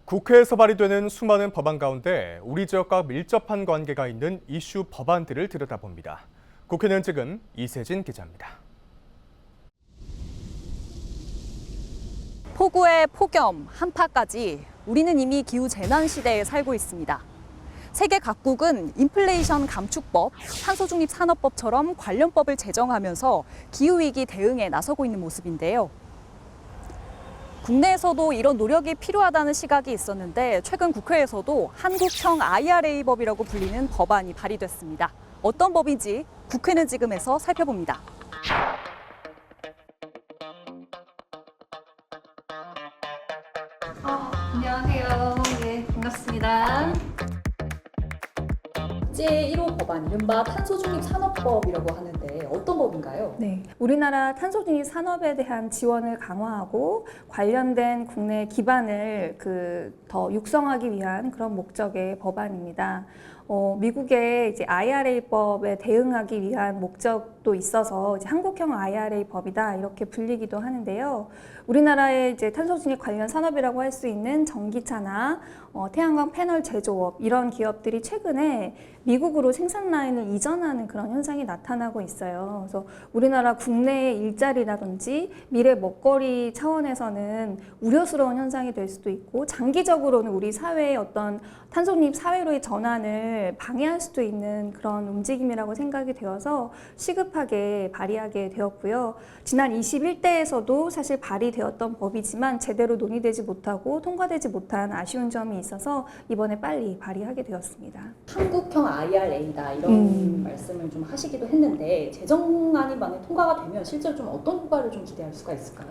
국회에서 발의되는 수많은 법안 가운데 우리 지역과 밀접한 관계가 있는 이슈 법안들을 들여다봅니다. 국회는 지금 이세진 기자입니다. 폭우에 폭염, 한파까지 우리는 이미 기후재난 시대에 살고 있습니다. 세계 각국은 인플레이션 감축법, 탄소중립 산업법처럼 관련법을 제정하면서 기후위기 대응에 나서고 있는 모습인데요. 국내에서도 이런 노력이 필요하다는 시각이 있었는데 최근 국회에서도 한국형 IRA법이라고 불리는 법안이 발의됐습니다. 어떤 법인지 국회는 지금에서 살펴봅니다. 안녕하세요. 네, 반갑습니다. 제1호 법안, 이른바 탄소중립 산업법이라고 하는데 어떤 법인가요? 네, 우리나라 탄소중립 산업에 대한 지원을 강화하고 관련된 국내 기반을 더 육성하기 위한 그런 목적의 법안입니다. 미국의 이제 IRA법에 대응하기 위한 목적도 있어서 이제 한국형 IRA법이다 이렇게 불리기도 하는데요. 우리나라의 이제 탄소중립 관련 산업이라고 할 수 있는 전기차나 태양광 패널 제조업 이런 기업들이 최근에 미국으로 생산 라인을 이전하는 그런 현상이 나타나고 있어요. 그래서 우리나라 국내의 일자리라든지 미래 먹거리 차원에서는 우려스러운 현상이 될 수도 있고 장기적으로는 우리 사회의 어떤 탄소중립 사회로의 전환을 방해할 수도 있는 그런 움직임이라고 생각이 되어서 시급하게 발의하게 되었고요. 지난 21대에서도 사실 발의되었던 법이지만 제대로 논의되지 못하고 통과되지 못한 아쉬운 점이 있어서 이번에 빨리 발의하게 되었습니다. 한국형 IRA다 이런 말씀을 좀 하시기도 했는데 제정안이 만약 통과가 되면 실제로 좀 어떤 효과를 좀 기대할 수가 있을까요?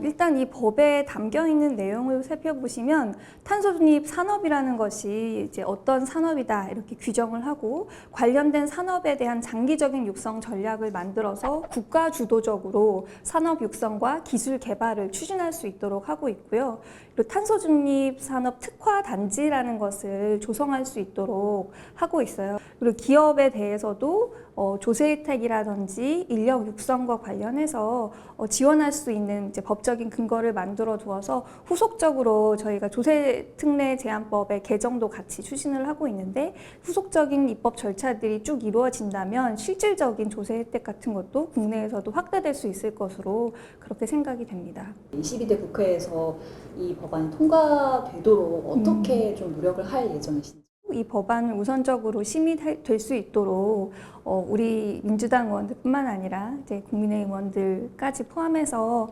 일단 이 법에 담겨 있는 내용을 살펴보시면 탄소중립 산업이라는 것이 이제 어떤 산업이다 이렇게 규정을 하고 관련된 산업에 대한 장기적인 육성 전략을 만들어서 국가 주도적으로 산업 육성과 기술 개발을 추진할 수 있도록 하고 있고요. 그리고 탄소중립 산업 특화 단지라는 것을 조성할 수 있도록 하고 있어요. 그리고 기업에 대해서도 조세 혜택이라든지 인력 육성과 관련해서 지원할 수 있는 이제 법적인 근거를 만들어 두어서 후속적으로 저희가 조세 특례 제한법의 개정도 같이 추진을 하고 있는데 후속적인 입법 절차들이 쭉 이루어진다면 실질적인 조세 혜택 같은 것도 국내에서도 확대될 수 있을 것으로 그렇게 생각이 됩니다. 22대 국회에서 이 법안이 통과되도록 어떻게 좀 노력을 할 예정이신지? 이 법안을 우선적으로 심의될 수 있도록 우리 민주당 의원들뿐만 아니라 이제 국민의힘 의원들까지 포함해서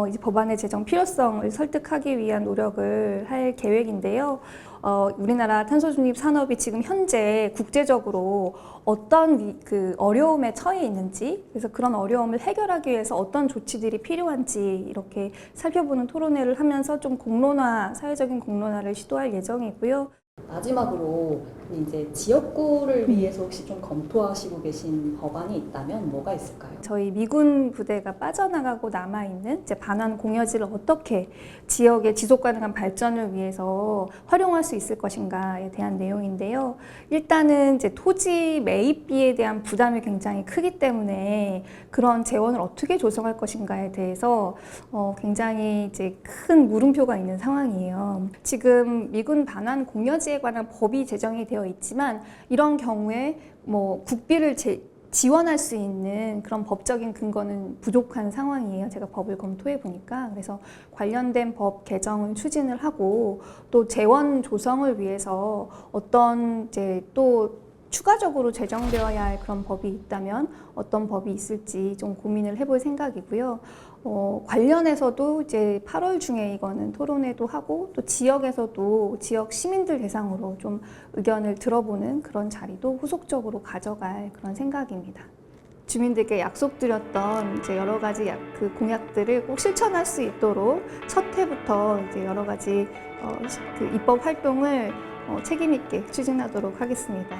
이제 법안의 제정 필요성을 설득하기 위한 노력을 할 계획인데요. 우리나라 탄소중립 산업이 지금 현재 국제적으로 어떤 어려움에 처해 있는지, 그래서 그런 어려움을 해결하기 위해서 어떤 조치들이 필요한지 이렇게 살펴보는 토론회를 하면서 좀 사회적인 공론화를 시도할 예정이고요. 마지막으로 이제 지역구를 위해서 혹시 좀 검토하시고 계신 법안이 있다면 뭐가 있을까요? 저희 미군 부대가 빠져나가고 남아있는 이제 반환 공여지를 어떻게 지역의 지속 가능한 발전을 위해서 활용할 수 있을 것인가에 대한 내용인데요. 일단은 이제 토지 매입비에 대한 부담이 굉장히 크기 때문에 그런 재원을 어떻게 조성할 것인가에 대해서 굉장히 이제 큰 물음표가 있는 상황이에요. 지금 미군 반환 공여지에 관한 법이 제정이 되어 있지만 이런 경우에 국비를 지원할 수 있는 그런 법적인 근거는 부족한 상황이에요. 제가 법을 검토해 보니까. 그래서 관련된 법 개정을 추진을 하고 또 재원 조성을 위해서 어떤 이제 또 추가적으로 제정되어야 할 그런 법이 있다면 어떤 법이 있을지 좀 고민을 해볼 생각이고요. 관련해서도 이제 8월 중에 이거는 토론회도 하고 또 지역에서도 지역 시민들 대상으로 좀 의견을 들어보는 그런 자리도 후속적으로 가져갈 그런 생각입니다. 주민들께 약속드렸던 이제 여러 가지 공약들을 꼭 실천할 수 있도록 첫 해부터 이제 여러 가지 입법 활동을 책임 있게 추진하도록 하겠습니다.